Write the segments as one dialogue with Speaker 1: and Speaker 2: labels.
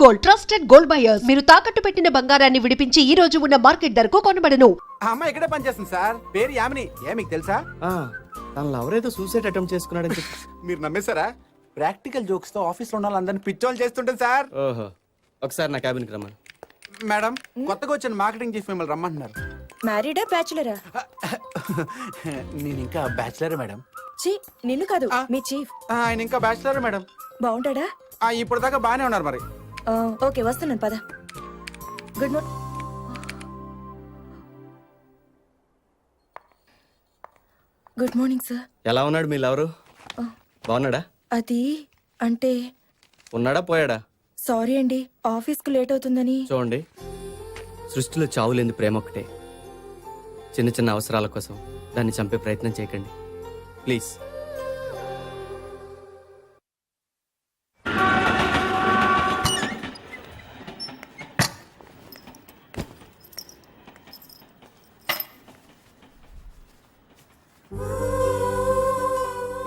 Speaker 1: Gold, trusted gold buyers. మీరు తాకట్టు పెట్టిన బంగారాన్ని విడిపించి ఈ రోజు ఉన్న మార్కెట్ ధరకు కొనబడను.
Speaker 2: ఆ అమ్మాయి ఇక్కడే పనిచేస్తుంది సార్. పేరు యామిని. మీకు తెలుసా?
Speaker 3: తన ఎవరైతే సూసైడ్ అటెంప్ట్ చేసుకున్నాడని చెప్పి
Speaker 2: మీరు నమ్మేశారా? ప్రాక్టికల్ జోక్స్ తో ఆఫీస్ లో ఉన్న వాళ్ళందరినీ పిచ్చోళ్ళు చేస్తుంటుంది సార్.
Speaker 3: ఓహో, ఒకసారి నా క్యాబిన్కి రమ్మని.
Speaker 2: మేడం, కొత్తగా వచ్చిన మార్కెటింగ్ చీఫ్ మిమ్మల్ని రమ్మంటున్నారు.
Speaker 4: మ్యారీడా బ్యాచులరా?
Speaker 2: నేను ఇంకా బ్యాచిలర్ మేడం.
Speaker 4: చి నిన్ను కాదు, మీ చీఫ్.
Speaker 2: ఆయన ఇంకా బ్యాచిలర్ మేడం.
Speaker 4: బాగుంటాడా?
Speaker 2: ఇప్పుడు దాకా బానే ఉన్నారు మరి.
Speaker 4: ఓకే, వస్తున్నాను పద. Good morning. Good morning sir.
Speaker 3: ఎలా ఉన్నాడు మీ లవరు? బాగున్నాడా?
Speaker 4: అది అంటే
Speaker 3: ఉన్నాడా పోయాడా?
Speaker 4: సారీ అండి, ఆఫీస్కు లేట్ అవుతుందని.
Speaker 3: చూడండి, సృష్టిలో చావులేని ప్రేమ ఒకటే. చిన్న చిన్న అవసరాల కోసం దాన్ని చంపే ప్రయత్నం చేయకండి ప్లీజ్.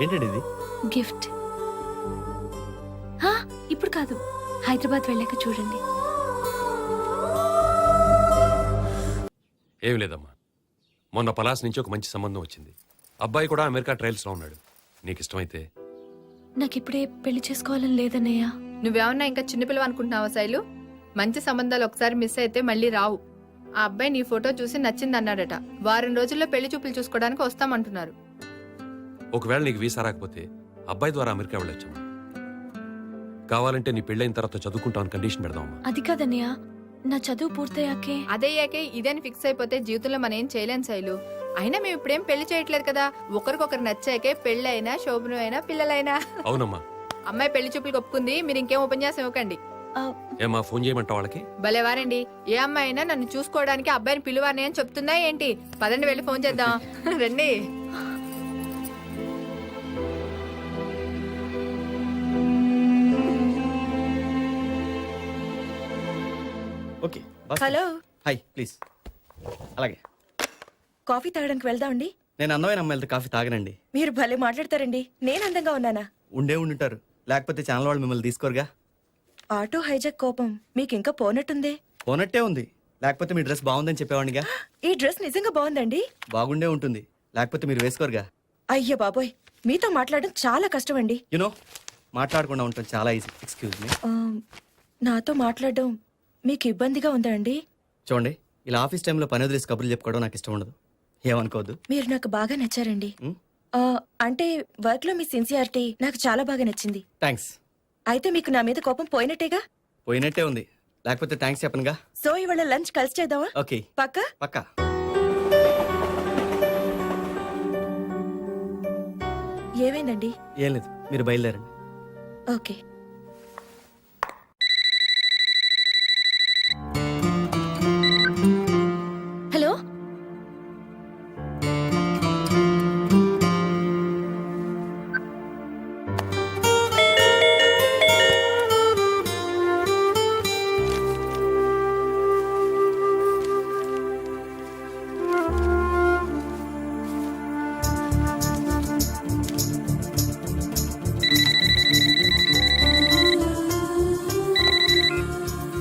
Speaker 3: ఏంటండి ఇది?
Speaker 5: గిఫ్ట్. ఇప్పుడు కాదు, హైదరాబాద్ వెళ్ళాక చూడండి.
Speaker 6: ఏమి లేదమ్మా, మొన్న పలాస్ నుంచి ఒక మంచి సంబంధం వచ్చింది. అబ్బాయి కూడా అమెరికా ట్రయల్స్ లో ఉన్నాడు. నీకు ఇష్టమైతే.
Speaker 5: నాకిప్పుడే పెళ్లి చేసుకోవాలని లేదన్నయ్య.
Speaker 7: నువ్వేమన్నా ఇంకా చిన్నపిల్లవ అనుకుంటున్నావా శైలు? మంచి సంబంధాలు ఒకసారి మిస్ అయితే మళ్ళీ రావు. ఆ అబ్బాయి నీ ఫోటో చూసి నచ్చిందన్నాడట. వారం రోజుల్లో పెళ్లి చూపులు చూసుకోవడానికి వస్తామంటున్నారు.
Speaker 6: ఒకవేళ నీకు వీసా రాకపోతే అబ్బాయి ద్వారా అమెరికా వెళ్ళొచ్చమ్మా. కావాలంటే నీ పెళ్ళైన తర్వాత చదువుకుంటామని కండిషన్ పెడదామమ్మా.
Speaker 5: అది కాదన్నయ్య, నా చదువు పూర్తయ్యాకే.
Speaker 7: అదయ్యాకే ఇదేని ఫిక్స్ అయిపోతే జీవితంలో మనం ఏం చేయలేం శైలు. అయినా మేము ఇప్పుడేం పెళ్లి చేయట్లేదు కదా. ఒకరికొకరు నచ్చాకే పెళ్లి అయినా, శోభనం అయినా, పిల్లలైనా.
Speaker 6: అవునమ్మా.
Speaker 7: అమ్మాయి పెళ్లి చూపులకు ఒప్పుకుంది. మీరు ఇంకేం ఉపన్యాసం ఇవ్వకండి.
Speaker 6: ఏమా, ఫోన్ చేయమంటావు వాళ్ళకి?
Speaker 7: భలేవారండి, ఏ అమ్మాయి అయినా నన్ను చూసుకోవడానికి అబ్బాయిని పిలువాని అని చెప్తుందా ఏంటి? పదండి వెళ్ళి ఫోన్ చేద్దాం. రండి.
Speaker 3: ఓకే.
Speaker 4: హలో.
Speaker 3: Hi, please. అలాగే.
Speaker 4: కాఫీ తాగడానికి వెళ్దామండి.
Speaker 3: నేను అందమైన అమ్మాయిలతో కాఫీ తాగనండి.
Speaker 4: మీరు భలే మాట్లాడతారండి. నేను అందంగా ఉన్నానా?
Speaker 3: ఉండుంటారు, లేకపోతే ఛానల్ వాళ్ళు మిమ్మల్ని తీసుకోరుగా.
Speaker 4: ఆటో హైజాక్ కోపం మీకు ఇంకా పోనట్టుందే.
Speaker 3: పోనట్టే ఉంది, లేకపోతే మీ డ్రెస్ బాగుందని చెప్పేవాడిగా.
Speaker 4: ఈ డ్రెస్ నిజంగా బాగుందండి.
Speaker 3: బాగుండే ఉంటుంది, లేకపోతే మీరు వేసుకోరుగా.
Speaker 4: అయ్యో బాబోయ్, మీతో మాట్లాడడం చాలా కష్టం అండి.
Speaker 3: యునో, మాట్లాడకుండా ఉంటాం చాలా ఈజీ. Excuse me.
Speaker 4: నాతో మాట్లాడడం మీకు ఇబ్బందిగా ఉందా అండి?
Speaker 3: చూడండి, ఇలా ఆఫీస్ టైంలో పని వదిలేసి కబుర్లు చెప్పుకోవడం నాకు ఇష్టం ఉండదు. ఏమనుకోవద్దు.
Speaker 4: మీరు నాకు బాగా నచ్చారండి. అంటే వర్క్ లో మీ సిన్సియారిటీ నాకు చాలా బాగా నచ్చింది.
Speaker 3: థ్యాంక్స్.
Speaker 4: అయితే మీకు నా మీద కోపం పోయినట్టేగా?
Speaker 3: పోయినట్టే ఉంది, లేకపోతే థ్యాంక్స్ చెప్పనుగా.
Speaker 4: సో ఇవాళ లంచ్ కలిసి చేద్దామా?
Speaker 3: ఓకే,
Speaker 4: పక్కా?
Speaker 3: పక్కా.
Speaker 4: ఏమైందండి?
Speaker 3: ఏం లేదు, మీరు బయలుదేరండి.
Speaker 4: ఓకే.
Speaker 5: హలో.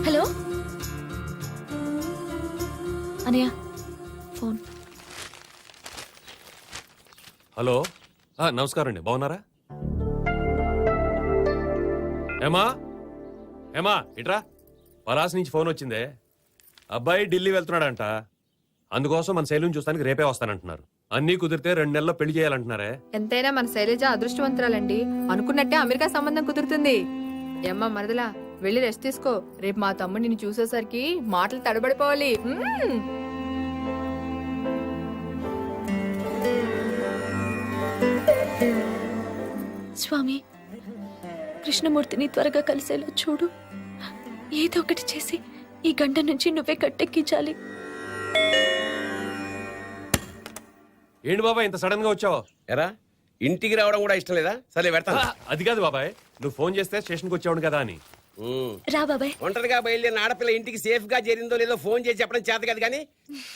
Speaker 5: హలో అనయ్య, ఫోన్.
Speaker 6: హలో, నమస్కారం అండి. బాగున్నారా? ఏమా ఇట్రా. పలాస్ నుంచి ఫోన్ వచ్చిందే. అబ్బాయి ఢిల్లీ వెళ్తున్నాడంట. అందుకోసం మన శైలిని చూస్తానికి రేపే వస్తానంటున్నారు. అన్నీ కుదిరితే 2 నెలల్లో పెళ్లి చేయాలంటున్నారే.
Speaker 7: ఎంతైనా మన శైలజ అదృష్టవంతురాలండి. అనుకున్నట్టే అమెరికా సంబంధం కుదురుతుంది. ఏమ్మా మరదలా, వెళ్ళి రెస్ట్ తీసుకో. రేపు మా తమ్ముడు నిన్ను చూసేసరికి మాటలు తడబడిపోవాలి.
Speaker 5: స్వామి, కృష్ణమూర్తిని త్వరగా కలిసేలా చూడు. ఏదో ఒకటి చేసి ఈ గంట నుంచి నువ్వే కట్టెక్కించాలి.
Speaker 6: ఏంటి బాబాయ్ ఇంత సడన్ గా వచ్చావు?
Speaker 8: ఎరా, ఇంటికి రావడం కూడా ఇష్టం లేదా? సరే పెడతాను.
Speaker 6: అది కాదు బాబాయ్, నువ్వు ఫోన్ చేస్తే స్టేషన్కి వచ్చావు కదా అని.
Speaker 5: రా బాబాయ్.
Speaker 8: ఒంటరిగా బయలుదేరిన ఆడపిల్ల ఇంటికి సేఫ్ గా చేరిందో లేదో ఫోన్ చేసి చెప్పడం చేత కాదు, కానీ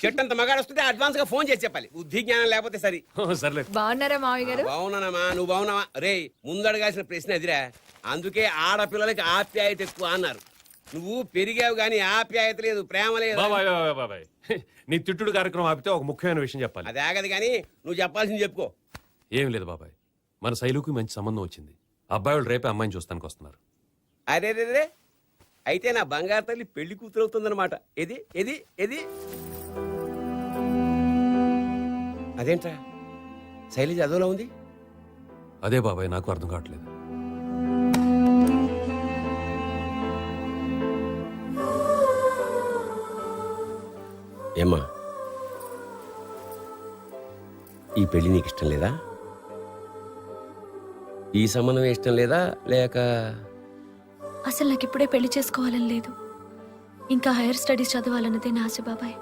Speaker 8: చెట్టంత మగాడు వస్తుంటే అడ్వాన్స్ గా ఫోన్ చేసి చెప్పాలి. బుద్ధి జ్ఞానం లేకపోతే సరి.
Speaker 6: సర్లే.
Speaker 7: బాగున్నారా మావయ్య గారు?
Speaker 8: బాగున్నానమ్మా, నువ్వు బాగున్నావా? రే, ముందు అడగాల్సిన ప్రశ్న ఎదిరా. అందుకే ఆడపిల్లలకి ఆప్యాయత ఎక్కువ అన్నారు. నువ్వు పెరిగావు గాని ఆప్యాయత లేదు, ప్రేమ లేదు.
Speaker 6: బాబాయ్ బాబాయ్ బాబాయ్ నీ తిట్టుడు కార్యక్రమం ఆపితే ఒక ముఖ్యమైన విషయం చెప్పాలి.
Speaker 8: అది ఆగదు గాని నువ్వు చెప్పాల్సింది చెప్పుకో.
Speaker 6: ఏం లేదు బాబాయ్, మన శైలుకి మంచి సంబంధం వచ్చింది. అబ్బాయి వాళ్ళు రేపే అమ్మాయిని చూస్తానికి వస్తున్నారు.
Speaker 8: అరే రే రే, అయితే నా బంగారు తల్లి పెళ్లి కూతురు అవుతుందన్నమాట. ఏది ఏది ఏది అదేంట్రా శైలజ అదోలా ఉంది?
Speaker 6: అదే బాబాయ్ నాకు అర్థం కావట్లేదు.
Speaker 8: ఏమ్మా, ఈ పెళ్లి నీకు ఇష్టం లేదా? ఈ సంబంధం ఇష్టం లేదా లేక?
Speaker 5: అసలు నాకు ఇప్పుడే పెళ్లి చేసుకోవాలని లేదు. ఇంకా హైయర్ స్టడీస్ చదవాలన్నదే నా ఆశ బాబాయ్.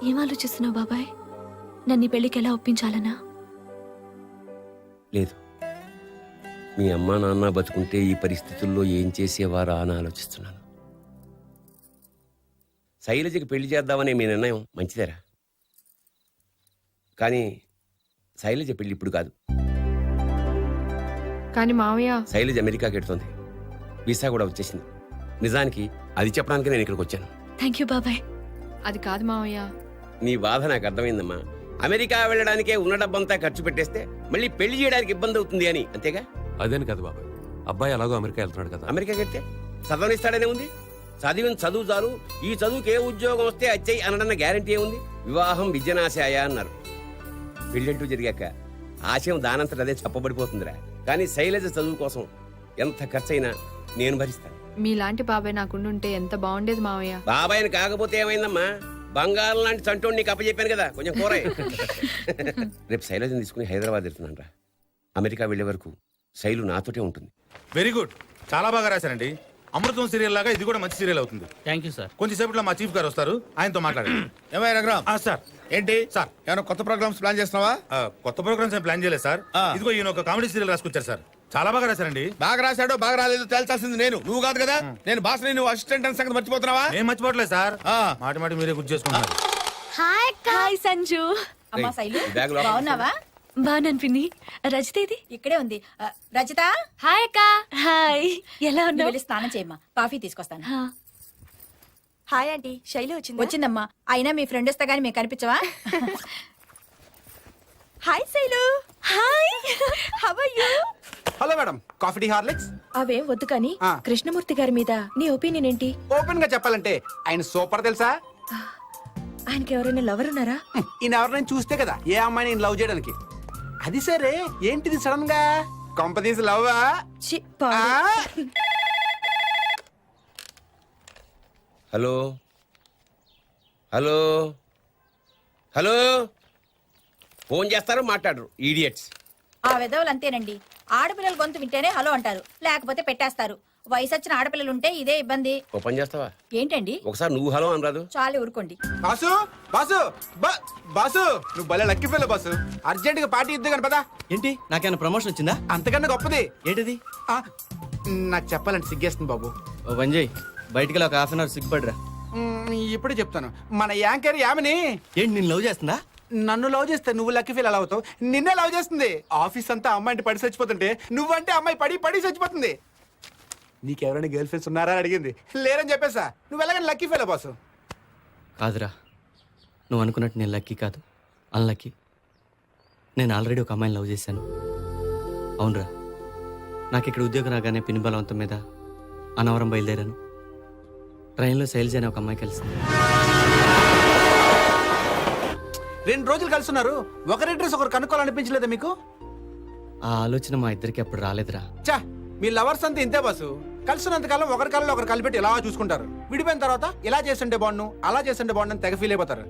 Speaker 5: ఏం ఆలోచిస్తున్నావు బాబాయ్? నన్ను ఈ పెళ్లికి ఎలా ఒప్పించాలనా?
Speaker 8: లేదు, మీ అమ్మా నాన్న బతుకుంటే ఈ పరిస్థితుల్లో ఏం చేసేవారా అని ఆలోచిస్తున్నాను. శైలజకి పెళ్లి చేద్దామనే మీ నిర్ణయం మంచిదేరా, కానీ శైలజ పెళ్లి ఇప్పుడు కాదు.
Speaker 7: కానీ మావయ్య,
Speaker 8: శైలజ అమెరికాకి వెడుతోంది, వీసా కూడా వచ్చేసింది. నిజానికి అది చెప్పడానికి నేను ఇక్కడికి వచ్చాను.
Speaker 5: థ్యాంక్ యూ బాబాయ్.
Speaker 7: అది కాదు మావయ్య.
Speaker 8: నీ బాధ నాకు అర్థమైందమ్మా. అమెరికా వెళ్ళడానికే ఉన్న డబ్బంతా ఖర్చు పెట్టేస్తే మళ్ళీ పెళ్లి చేయడానికి ఇబ్బంది అవుతుంది అని, అంతేగా?
Speaker 6: అదేని కాదు బాబాయ్, అబ్బాయి ఎలాగో అమెరికా వెళ్తున్నాడు కదా.
Speaker 8: అమెరికా కడితే చదవనిస్తాడనే ఉంది. చదివిన చదువు చాలు, ఈ చదువుకి ఏ ఉద్యోగం వస్తే అచ్చయి అనడన్న గ్యారంటీ ఏముంది? వివాహం విద్యనాశాయ అన్నారు. పెళ్ళంటూ జరిగాక ఆశయం దానంతట అదే చెప్పబడిపోతుందిరా. కానీ శైలజ చదువు కోసం ఎంత ఖర్చైనా నేను భరిస్తాను.
Speaker 7: మీలాంటి బాబాయ్ నాకుండుంటే ఎంత బాగుండేది మావయ్య.
Speaker 8: బాబాయ్ని కాకపోతే ఏమైందమ్మా, బంగారం లాంటి చంటోడు నీకు అప్పచెప్పాను కదా, కొంచెం కూర. రేపు శైలజను తీసుకుని హైదరాబాద్ వెళ్తున్నాను రా. అమెరికా వెళ్లే వరకు శైలు నాతోటే ఉంటుంది.
Speaker 9: వెరీ గుడ్, చాలా బాగా రాశారండి. అమృతం సీరియల్ లాగా ఇది కూడా మంచి సీరియల్ అవుతుంది.
Speaker 3: Thank you sir.
Speaker 9: కొంచెం సేపట్లో మా చీఫ్ గారు వస్తారు, ఆయనతో మాట్లాడండి.
Speaker 10: ఏమయ్య రఘురామ్,
Speaker 9: సార్.
Speaker 10: ఏంటి
Speaker 9: సార్.
Speaker 10: ఏమైనా కొత్త ప్రోగ్రామ్స్ ప్లాన్ చేస్తున్నావా?
Speaker 9: కొత్త ప్రోగ్రామ్స్ ఏం ప్లాన్ చేయలేదు సార్. ఇదిగో ఈయన ఒక కామెడీ సీరియల్ రాసుకొచ్చారు సార్, చాలా బాగా రాశారండి.
Speaker 10: బాగా రాశాడో బాగా రాలేదో తేల్చాల్సింది నేను, నువ్వు కాదు కదా. నేను బాస్ని, నువ్వు అసిస్టెంట్ అని సంగతి మర్చిపోతున్నావా?
Speaker 9: ఏం మర్చిపోవట్లేదు సార్, మాటి మాటి మీరే గుర్తు చేసుకుంటున్నారు.
Speaker 5: హాయ్ సంజు.
Speaker 8: అమ్మా శైలు, బ్యాగ్ లోపల
Speaker 4: బాగున్నావా?
Speaker 5: బాగున్నాను పిన్ని. రజిత ఇది
Speaker 4: ఇక్కడే ఉంది. రజిత,
Speaker 5: హాయ్ అక్క. హాయ్, ఎలా
Speaker 4: నువ్వు
Speaker 5: ఉన్నావు?
Speaker 4: వెళ్ళి స్నానం చేయమ్మా, కాఫీ తీసుకొస్తాను.
Speaker 5: హా.
Speaker 4: హాయ్ ఆంటీ, శైలు వచ్చింది. వచ్చిందమ్మా. అయినా మీ ఫ్రెండ్ వస్తే గానీ మీకు కనిపించవా? Hi Shailu.
Speaker 5: Hi, how are you?
Speaker 2: Hello madam, coffee tea Horlicks?
Speaker 4: అవేం వద్దు కానీ కృష్ణమూర్తి గారి మీద నీ ఒపీనియన్ ఏంటి?
Speaker 2: ఓపెన్ గా చెప్పాలంటే ఆయన సూపర్ తెలుసా.
Speaker 4: ఆయనకి ఎవరైనా లవర్ ఉన్నారా?
Speaker 2: ఈయన ఎవరినైనా చూస్తే కదా ఏ అమ్మాయిని లవ్ చేయడానికి. అది సరే, ఏంటిది సడన్ గా కంపెనీస్ లవ్వా?
Speaker 4: ఛీ, పాడు.
Speaker 8: హలో హలో హలో, ఫోన్ చేస్తారు మాట్లాడరు, ఈడియట్స్.
Speaker 4: ఆ విధవులు అంతేనండి. ఆడపిల్లల గొంతు వింటేనే హలో అంటారు, లేకపోతే పెట్టేస్తారు. వయసు వచ్చిన ఆడపిల్లలు ఉంటే ఇదే ఇబ్బంది.
Speaker 8: ఓ పని చేస్తావా?
Speaker 4: ఏంటండి?
Speaker 8: ఒకసారి నువ్వు హలో అనరాదు?
Speaker 4: చాలే ఊరుకోండి.
Speaker 2: బాసు బాసు బాసు, నువ్వు భలే లక్కీ పిల్ల బాసు. అర్జెంట్ గా పార్టీ ఇద్దు కానీ పదా.
Speaker 3: ఏంటి, నాకేమైనా ప్రమోషన్ వచ్చిందా?
Speaker 2: అంతకన్నా గొప్పది
Speaker 3: ఏంటిది?
Speaker 2: ఆ, నాకు చెప్పాలంటే సిగ్గేస్తుంది బాబు.
Speaker 3: ఓ పని చేయి, బయటికి వెళ్ళి ఒక హాఫ్ అన్ అవర్ సిగ్గుపడిరా.
Speaker 2: ఇప్పుడే చెప్తాను. మన యాంకర్ యామిని
Speaker 3: ఏంటి, నేను లవ్ చేస్తుందా?
Speaker 2: నన్ను లవ్ చేస్తే నువ్వు లక్కీ ఫీల్ అలా అవుతావు. నిన్నే లవ్ చేస్తుంది. ఆఫీస్ అంతా అమ్మాయిని పడి చచ్చిపోతుంటే నువ్వంటే అమ్మాయి పడి పడి చచ్చిపోతుంది. నీకెవరైనా గర్ల్ ఫ్రెండ్స్ ఉన్నారా అని అడిగింది. లేరని చెప్పేసా. నువ్వు ఎలాగని లక్కీ ఫీల్ బాసు.
Speaker 3: కాదురా, నువ్వు అనుకున్నట్టు నేను లక్కీ కాదు, అన్లక్కీ. నేను ఆల్రెడీ ఒక అమ్మాయిని లవ్ చేశాను. అవునరా, నాకు ఇక్కడ ఉద్యోగం రాగానే పిన్ని బలవంతం మీద అన్నవరం బయలుదేరాను. ట్రైన్లో శైలజ అనే ఒక అమ్మాయి కలిసింది.
Speaker 2: 2 రోజులు కలుసున్నారు, ఒకరి డ్రెస్ ఒకరు కనుక్కోవాలనిపించలేదా మీకు?
Speaker 3: ఆ ఆలోచన మా ఇద్దరికి అప్పుడు రాలేదురా.
Speaker 2: చా, మీ లవర్స్ అంతా ఇంతే బాసు. కలిసినంత కాలం ఒకరి కాలంలో ఒకరు కలిపెట్టి ఇలా చూసుకుంటారు. విడిపోయిన తర్వాత ఇలా చేస్తుంటే బాగుండు, అలా చేస్తుంటే బాగుండు అని తెగ ఫీల్ అయిపోతారు.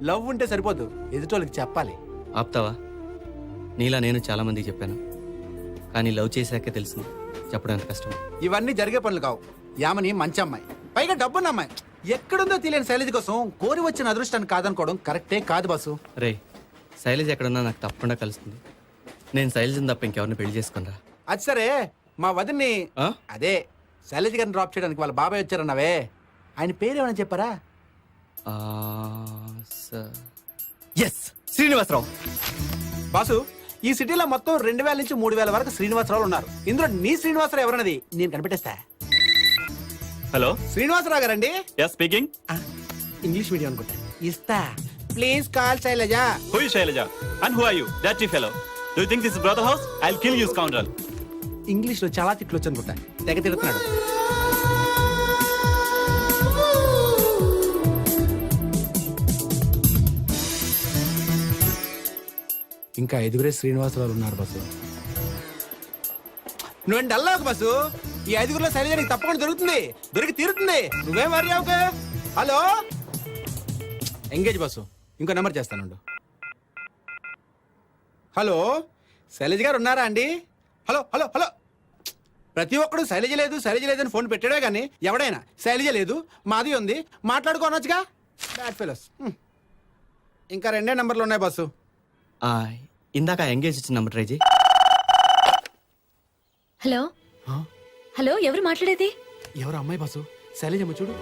Speaker 2: లవ్ ఉంటే సరిపోదు, ఎదుటోళ్ళకి చెప్పాలి.
Speaker 3: ఆప్తావా? నీలా నేను చాలా మందికి చెప్పాను, కానీ లవ్ చేశాకే తెలిసింది చెప్పడం ఎంత కష్టం.
Speaker 2: ఇవన్నీ జరిగే పనులు కావు. యామని మంచి అమ్మాయి, పైగా డబ్బున్న అమ్మాయి. ఎక్కడుందో తెలియని శైలజ కోసం కోరి వచ్చిన అదృష్టాన్ని కాదనుకోవడం కరెక్టే కాదు బాసు.
Speaker 3: రే, శైలజ ఎక్కడున్నా నాకు తప్పకుండా కలుస్తుంది. నేను శైలజని తప్ప ఇంకెవరిని పెళ్లి చేసుకున్నా.
Speaker 2: అది సరే, మా వదిన్ని
Speaker 3: ఆ?
Speaker 2: అదే శైలజ గారిని డ్రాప్ చేయడానికి వాళ్ళ బాబాయ్ వచ్చారన్నావే, ఆయన పేరేమని చెప్పారా?
Speaker 3: ఎస్, శ్రీనివాసరావు.
Speaker 2: బాసు, ఈ సిటీలో మొత్తం 2000 నుంచి 3000 వరకు శ్రీనివాసరావు ఉన్నారు. ఇందులో నీ శ్రీనివాసరావు ఎవరన్నది నేను కనిపెట్టేస్తా.
Speaker 3: హలో
Speaker 2: శ్రీనివాసరావు గారండి?
Speaker 3: Yes speaking.
Speaker 2: ఇంగ్లీష్ మీడియం అనుకుంటా. ఇస్తా. Please call Shailaja.
Speaker 3: Who is Shailaja and who are you? Dirty fellow. Do you think this is brother house? I will kill you scoundrel.
Speaker 2: English లో చాలా తిట్లు వచ్చు అనుకుంటా. తెగ తిడుతున్నాడు. ఇంకా 5 శ్రీనివాసరావు ఉన్నారు బస్సు. నువ్వేం డల్లాకు బస్సు. ఈ 5 శైలజ నీకు తప్పకుండా దొరుకుతుంది. దొరికి తీరుతుంది. నువ్వేం వరి అవుక. హలో ఎంగేజ్ బస్సు. ఇంకో నెంబర్ చేస్తానుండు. హలో శైలజ గారు ఉన్నారా అండి? Hello hello hello. ప్రతి ఒక్కడు శైలజ లేదు శైలజ లేదని ఫోన్ పెట్టాడే కానీ ఎవడైనా శైలజ లేదు మాది ఉంది మాట్లాడుకోనొచ్చుగా. Bad fellows. ఇంకా 2 నెంబర్లు ఉన్నాయి బస్సు.
Speaker 3: ఇందాక ఎంగేజ్ ఇచ్చిన నంబర్ ట్రై చేయి.
Speaker 5: హలో హలో, ఎవరు మాట్లాడేది?
Speaker 2: ఎవరు అమ్మాయి బస్సు? శైలజమ్మ చూడు.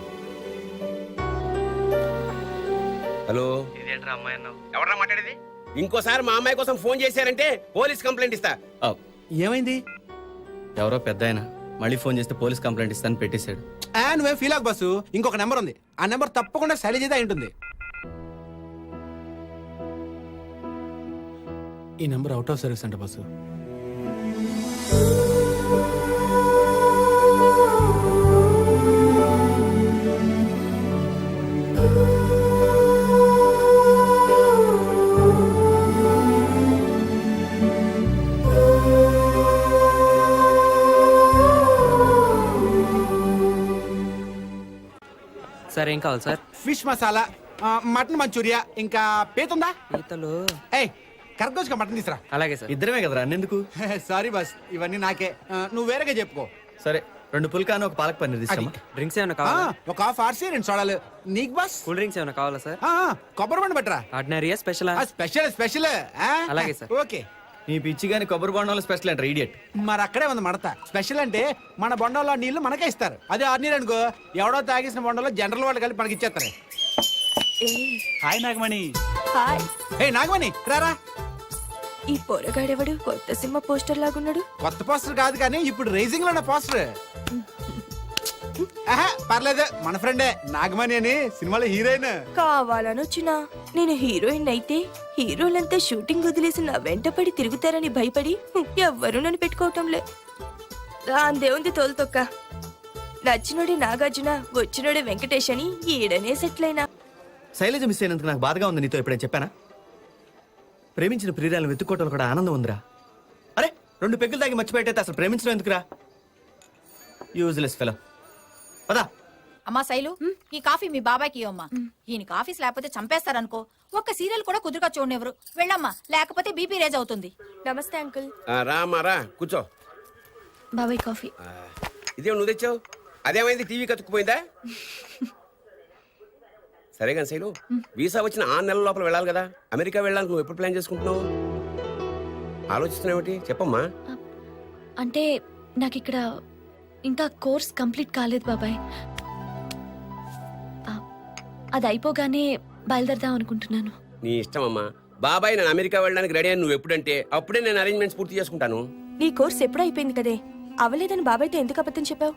Speaker 8: హలో,
Speaker 3: ఇదేంట్రా అమ్మాయి అన్నావు?
Speaker 8: ఎవరా మాట్లాడేది? ఇంకోసారి మా అమ్మాయి కోసం ఫోన్ చేశారంటే పోలీస్ కంప్లైంట్ ఇస్తా.
Speaker 2: ఏమైంది?
Speaker 3: ఎవరో పెద్ద ఆయన మళ్ళీ ఫోన్ చేస్తే పోలీస్ కంప్లైంట్ ఇస్తాను పెట్టేశాడు.
Speaker 2: నువ్వేం ఫీల్ అవ్వకు బస్సు. ఇంకొక నెంబర్ ఉంది. ఆ నెంబర్ తప్పకుండా శైలజదే అయి ఉంటుంది. ఈ నెంబర్ అవుట్ ఆఫ్ సర్వీస్ అంట బస్సు.
Speaker 11: సార్ ఏం కావాలి sir?
Speaker 2: Fish masala, mutton manchurian, ఇంకా పీతుందా?
Speaker 11: పీతలు.
Speaker 2: ఏయ్ కరెక్ట్ మటన్ తీసురా.
Speaker 11: అలాగే సార్.
Speaker 3: ఇద్దరమే కదరా అన్నెందుకు?
Speaker 2: సారీ బస్, ఇవన్నీ నాకే. నువ్వు వేరేగా చెప్పుకో.
Speaker 3: సరే 2 పుల్కాను ఒక పాలక్ పన్నీర్ తీసుకోమా.
Speaker 11: డ్రింక్స్ ఏమైనా కావాలా?
Speaker 2: ఒక హాఫ్ ఆర్సీ 2 సోడాలు. నీకు బస్
Speaker 11: కూల్ డ్రింక్స్ ఏమైనా కావాలా సార్?
Speaker 2: కొబ్బరి బండి పెట్టరా.
Speaker 11: ఆర్డినరీయా స్పెషలా?
Speaker 2: Special special.
Speaker 11: అలాగే సార్.
Speaker 2: ఓకే.
Speaker 3: నీ పిచ్చి గాని కొబ్బరి బొండంలో స్పెషల్ అంటారు ఇడియట్.
Speaker 2: మరి అక్కడే ఉంది మడత. స్పెషల్ అంటే మన బొండంలో నీళ్లు మనకే ఇస్తారు. అదే ఆర్నీరు అనుకో ఎవడో తాగేసిన బొండంలో జనరల్ వాళ్ళు కలిపి మనకి ఇచ్చేస్తారు.
Speaker 3: హాయ్ నాగమణి.
Speaker 5: హాయ్.
Speaker 2: హే నాగమణి రారా.
Speaker 5: ఈ పోరగాడెవడు? కొత్త సినిమా పోస్టర్ లాగున్నాడు.
Speaker 2: కొత్త పోస్టర్ కాదు కానీ ఇప్పుడు రైజింగ్ లో ఉన్న పోస్టర్. పర్లేదు, మన ఫ్రెండే నాగమణి అని సినిమాలో హీరోయిన్.
Speaker 5: కావాలని వచ్చినా నేను హీరోయిన్ అయితే హీరోలంతా షూటింగ్ వదిలేసి నా వెంట పడి తిరుగుతారని భయపడి ఎవ్వరూ నన్ను పెట్టుకోవటంలే. దాందేముంది తోలుతొక్క. నచ్చినోడే నాగార్జున, వచ్చినోడే వెంకటేష్ అని ఈడనే సెటిల్ అయినా.
Speaker 3: శైలజ మిస్ అయినందుకు నాకు బాధగా ఉంది. నీతో ఎప్పుడైనా చెప్పానా? ప్రేమించిన ప్రియురాలను వెతుక్కోవటంలో కూడా ఆనందం ఉందిరా. అరే 2 పెగ్గులు తాగి మర్చిపోయేటైతే అసలు ప్రేమించడం ఎందుకురా? Useless fellow. పదా.
Speaker 4: అమ్మా శైలు, ఈ కాఫీ మీ బాబాయ్కి ఇవ్వమ్మా. ఈయనకి ఆఫీస్ లేకపోతే చంపేస్తారనుకో. ఒక్క సీరియల్ కూడా కుదురుగా చూడనివ్వరు. వెళ్ళమ్మా, లేకపోతే బీపీ రేజ్ అవుతుంది.
Speaker 5: నమస్తే అంకుల్.
Speaker 8: రామారా కూర్చో.
Speaker 5: బాబాయ్ కాఫీ.
Speaker 8: ఇదేం నువ్వు తెచ్చావు? అదేమైంది, టీవీ కతుక్కుపోయిందా? సరే కానీ శైలు, వీసా వచ్చిన 6 నెలల లోపల వెళ్ళాలి కదా. అమెరికా వెళ్ళాలి. నువ్వు ఎప్పుడు ప్లాన్ చేసుకుంటున్నావు? ఆలోచిస్తున్నావేంటి చెప్పమ్మా.
Speaker 5: అంటే నాకు ఇక్కడ ఇంకా కోర్స్ కంప్లీట్ కాలేదు బాబాయ్. అది అయిపోగానే బయలుదేరదాం అనుకుంటున్నాను.
Speaker 8: నీ ఇష్టం అమ్మా. బాబాయ్ నేను అమెరికా వెళ్ళడానికి రెడీ అని నువ్వు ఎప్పుడంటే అప్పుడే నేను అరేంజ్మెంట్స్ పూర్తి చేసుకుంటాను.
Speaker 5: నీ కోర్స్ ఎప్పుడు అయిపోయింది కదే, అవలేదని బాబాయ్తో ఎందుకు అబద్ధం చెప్పావు?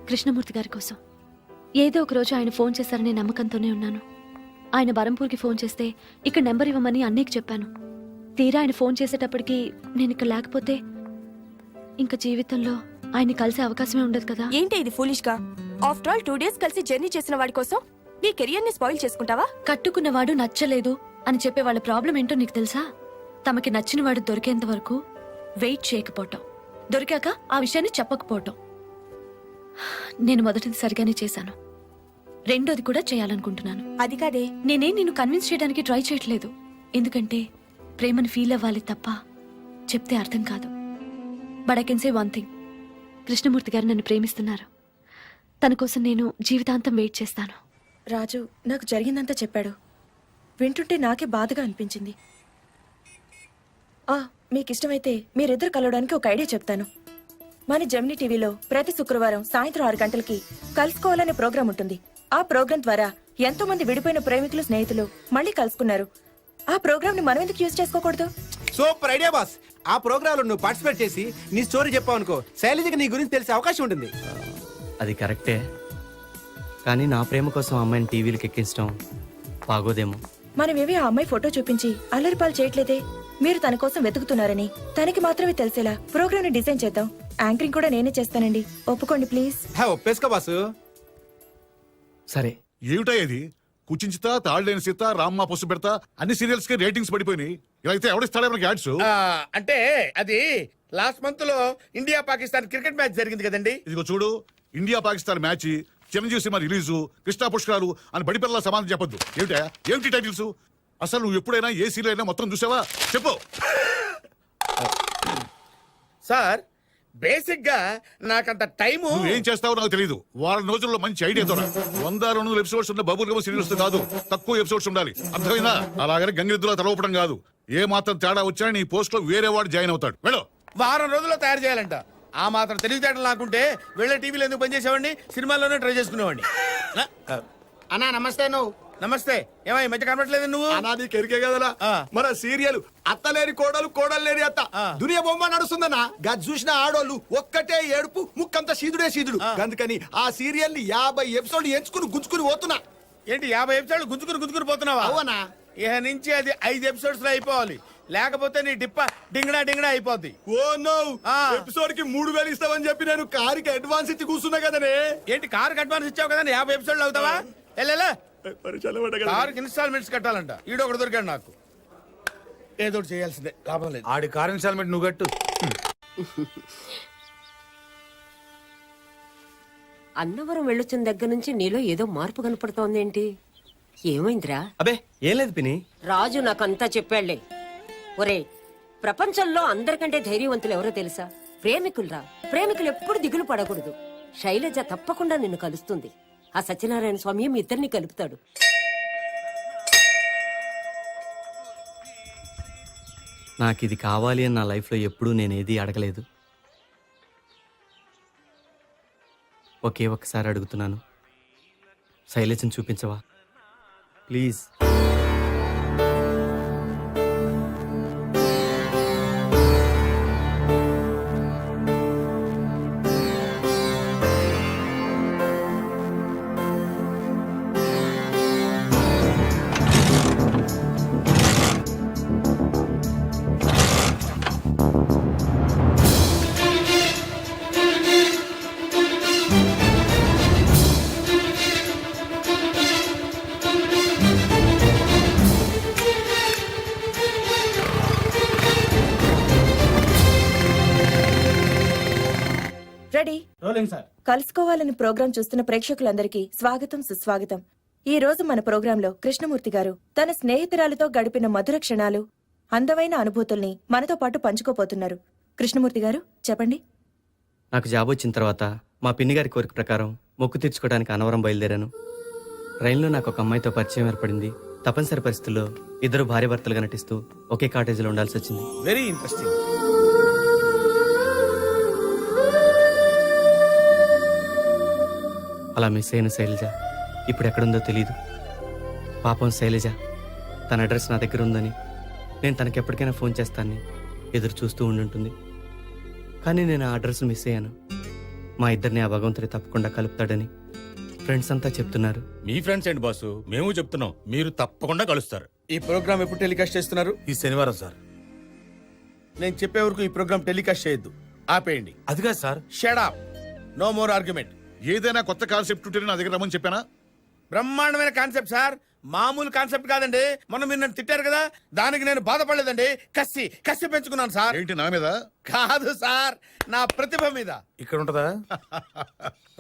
Speaker 5: కృష్ణమూర్తి గారి కోసం ఏదో ఒక రోజు ఆయన ఫోన్ చేశారనే నమ్మకంతోనే ఉన్నాను. ఆయన బరంపూర్కి ఫోన్ చేస్తే ఇక్కడ నెంబర్ ఇవ్వమని అన్నయ్యకి చెప్పాను. తీరా ఆయన ఫోన్ చేసేటప్పటికి నేను ఇక్కడ లేకపోతే ఇంకా జీవితంలో ఆయన కలిసే అవకాశమే ఉండదు కదా. ఏంటి ఇది ఫూలిష్ గా? ఆఫ్టర్ ఆల్ 2 days కలిసి జర్నీ చేసిన వాడి కోసం నీ కెరియర్ ని స్పాయిల్ చేసుకుంటావా? కట్టుకున్నవాడు నచ్చలేదు అని చెప్పే వాళ్ళ ప్రాబ్లం ఏంటో నీకు తెలుసా? తమకి నచ్చిన వాడు దొరికేంత వరకు వెయిట్ చేయకపోవటం, దొరికాక ఆ విషయాన్ని చెప్పకపోవటం. నేను మొదటిది సరిగానే చేశాను, రెండోది కూడా చేయాలనుకుంటున్నాను. అది కాదే, నేనేం నిన్ను కన్విన్స్ చేయడానికి ట్రై చేయట్లేదు. ఎందుకంటే ప్రేమను ఫీల్ అవ్వాలి తప్ప చెప్తే అర్థం కాదు. But I can say one thing, Krishnamurthy గారు నన్ను ప్రేమిస్తున్నారు. తన కోసం నేను జీవితాంతం వెయిట్ చేస్తాను. రాజు నాకు జరిగిందంతా చెప్పాడు. వింటుంటే నాకే బాధగా అనిపించింది. మీకు ఇష్టమైతే మీరిద్దరు కలవడానికి ఒక ఐడియా చెప్తాను. మన జెమినీ టీవీలో ప్రతి శుక్రవారం సాయంత్రం 6 గంటలకి కలుసుకోవాలనే ప్రోగ్రాం ఉంటుంది. ఆ ప్రోగ్రాం ద్వారా ఎంతో మంది విడిపోయిన ప్రేమికులు, స్నేహితులు మళ్ళీ కలుసుకున్నారు. ఆ ప్రోగ్రామ్ ని మనం ఎందుకు యూజ్ చేసుకోకూడదు?
Speaker 2: Super idea boss. ఆ ప్రోగ్రామ్ లో నువ్వు పార్టిసిపేట్ చేసి నీ స్టోరీ చెప్పావు అనుకో, శైలజకి నీ గురించి తెలిసే అవకాశం ఉంటుంది.
Speaker 3: అది కరెక్టే, కానీ నా ప్రేమ కోసం అమ్మాయిని టీవీలకు ఎక్కించడం బాగోదేమో.
Speaker 5: మనమేవి ఆ అమ్మాయి ఫోటో చూపించి అల్లరిపాలు చేయట్లేదే. మీరు తన కోసం వెతుకుతున్నారని తనకి మాత్రమే తెలిసేలా ప్రోగ్రామ్ ని డిజైన్ చేద్దాం. యాంకరింగ్ కూడా నేనే చేస్తానండి, ఒప్పుకోండి ప్లీజ్.
Speaker 2: ఒప్పేసుకో బాసు.
Speaker 3: సరే.
Speaker 9: ఏమిటా ఇది? కుచించిత, తాళ్ళేని సీత, రామ్మ పసు పెడతా అన్ని సీరియల్స్ కి రేటింగ్స్ పడిపోయినాయి. ఇలా అయితే ఎవడిస్తాడే మనకి యాడ్స్?
Speaker 10: అంటే అది లాస్ట్ మంత్ లో ఇండియా పాకిస్తాన్ క్రికెట్ మ్యాచ్ జరిగింది కదండి.
Speaker 9: ఇదిగో చూడు, India Pakistan match, Chiranjeevi cinema release, Krishna పుష్కరాలు అని బడి పిల్లల సమాధానం చెప్పొద్దు. ఏమిటా ఏమిటి టైటిల్స్? అసలు నువ్వు ఎప్పుడైనా ఏ సీరియల్ అయినా మొత్తం చూసావా? చెప్పు.
Speaker 10: సార్ బేసిక్ గా నాకంత టైము.
Speaker 9: నువ్వేం చేస్తావో నాకు తెలియదు. వారం రోజుల్లో మంచి ఐడియాతో 100-200 ఎపిసోడ్స్ ఉన్న బబుల్ గమ్ సీరియల్స్ కాదు, తక్కువ ఎపిసోడ్స్ ఉండాలి. అర్థమైందా? అలాగని గంగిరెద్దులా తలవపడం కాదు. ఏ మాత్రం తేడా వచ్చినా నీ పోస్ట్ లో వేరే వాడు జాయిన్ అవుతాడు. వెళ్ళు.
Speaker 10: వారం రోజుల్లో తయారు చేయాలంట. ఆ మాత్రం తెలివితేటలు నాకుంటే వెళ్ళే టీవీలో ఎందుకు పనిచేసేవాడిని, సినిమాల్లోనే ట్రై చేసుకునేవాడిని.
Speaker 2: అన్నా నమస్తే. నువ్వు
Speaker 10: నమస్తే. ఏమై మధ్య కనబడలేదు నువ్వు?
Speaker 2: అనాది కెరికే కదలా. మన సీరియల్ అత్తలేని కోడలు, కోడలు లేని అత్త, దునియా బొమ్మ నడుస్తుందన్నా. గది చూసిన ఆడోళ్ళు ఒక్కటే ఏడుపు, ముక్కంతా సీదుడే సీదుడు. అందుకని ఆ సీరియల్ ని 50 ఎపిసోడ్లు ఎంచుకుని గుంజుకుని పోతున్నా.
Speaker 10: ఏంటి 50 ఎపిసోడ్లు గుంజుకుని పోతున్నావా?
Speaker 2: అవునా?
Speaker 10: ఇక నుంచి అది 5 ఎపిసోడ్స్ లో అయిపోవాలి, లేకపోతే నీ డిప్ప డింగడా అయిపోద్ది.
Speaker 2: ఓ నో, ఎపిసోడ్ కి 3000 ఇస్తావని చెప్పి నేను కారుకి అడ్వాన్స్ ఇచ్చి కూర్చున్నా కదనే.
Speaker 10: ఏంటి కారుకి అడ్వాన్స్ ఇచ్చావు కదా, 50 ఎపిసోడ్లు అవుతావా? వెళ్ళా కారుకి ఇన్స్టాల్మెంట్స్ కట్టాలంట. ఈడొకటి దొరికాడు నాకు. ఏదో చేయాల్సిందే, లాభం లేదు.
Speaker 2: ఆడి కారు ఇన్స్టాల్మెంట్ నువ్వు కట్టు.
Speaker 12: అన్నవరం వెళ్ళొచ్చిన దగ్గర నుంచి నీలో ఏదో మార్పు కనపడుతోందేంటి? ఏమైందిరా?
Speaker 3: అబే ఏం లేదు పిని.
Speaker 12: రాజు నాకంతా చెప్పాళ్లే. ఒరే, ప్రపంచంలో అందరికంటే ధైర్యవంతులు ఎవరో తెలుసా? ప్రేమికులరా. ప్రేమికులు ఎప్పుడు దిగులు పడకూడదు. శైలజ తప్పకుండా నిన్ను కలుస్తుంది. ఆ సత్యనారాయణ స్వామి మీ ఇద్దరిని కలుపుతాడు.
Speaker 3: నాకు ఇది కావాలి అని నా లైఫ్లో ఎప్పుడూ నేనేది అడగలేదు. ఒకే ఒక్కసారి అడుగుతున్నాను, శైలజని చూపించవా ప్లీజ్?
Speaker 5: రెడీ? కలుసుకోవాలని ప్రోగ్రాం చూస్తున్న ప్రేక్షకులందరికీ స్వాగతం, సుస్వాగతం. ఈ రోజు మన ప్రోగ్రాంలో కృష్ణమూర్తి గారు తన స్నేహితురాలతో గడిపిన మధుర క్షణాలు, అందమైన అనుభూతుల్ని మనతో పాటు పంచుకోపోతున్నారు. కృష్ణమూర్తి గారు చెప్పండి.
Speaker 3: నాకు జాబ్ వచ్చిన తర్వాత మా పిన్ని గారి కోరిక ప్రకారం మొక్కు తీర్చుకోవడానికి అనవరం బయలుదేరాను. ట్రైన్లో నాకు ఒక అమ్మాయితో పరిచయం ఏర్పడింది. తప్పనిసరి పరిస్థితుల్లో ఇద్దరు భార్యాభర్తలుగా నటిస్తూ ఒకే కాటేజీలో ఉండాల్సి వచ్చింది.
Speaker 10: Very interesting.
Speaker 3: అలా మిస్ అయిన శైలజ ఇప్పుడు ఎక్కడుందో తెలీదు. పాపం శైలజ తన అడ్రస్ నా దగ్గర ఉందని, నేను తనకి ఎప్పటికైనా ఫోన్ చేస్తానని ఎదురు చూస్తూ ఉండుంటుంది. కానీ నేను ఆ అడ్రస్ మిస్ అయ్యాను. మా ఇద్దరిని ఆ భగవంతుడి తప్పకుండా కలుపుతాడని ఫ్రెండ్స్ అంతా చెప్తున్నారు.
Speaker 9: మీ ఫ్రెండ్స్ ఏంటి బాసు, మేము చెప్తున్నాం, మీరు తప్పకుండా కలుస్తారు.
Speaker 10: ఈ ప్రోగ్రామ్ ఎప్పుడు టెలికాస్ట్ చేస్తున్నారు?
Speaker 2: ఈ శనివారం సార్.
Speaker 10: నేను చెప్పే వరకు ఈ ప్రోగ్రామ్ టెలికాస్ట్ చేయొద్దు, ఆపేయండి.
Speaker 2: అది కాదు sir.
Speaker 10: Shut up, no more argument.
Speaker 9: ఏదైనా కొత్త కాన్సెప్ట్ ఉంటే నా దగ్గర రమ్మని చెప్పానా?
Speaker 10: బ్రహ్మాండమైన కాన్సెప్ట్ సార్, మామూలు కాన్సెప్ట్ కాదండి. మొన్న మీరు నన్ను తిట్టారు కదా, దానికి నేను బాధపడలేదండి, కసి పెంచుకున్నాను సార్.
Speaker 9: ఏంటి నా మీద?
Speaker 10: కాదు సార్, నా ప్రతిభ మీద.
Speaker 2: ఇక్కడ ఉంటదా?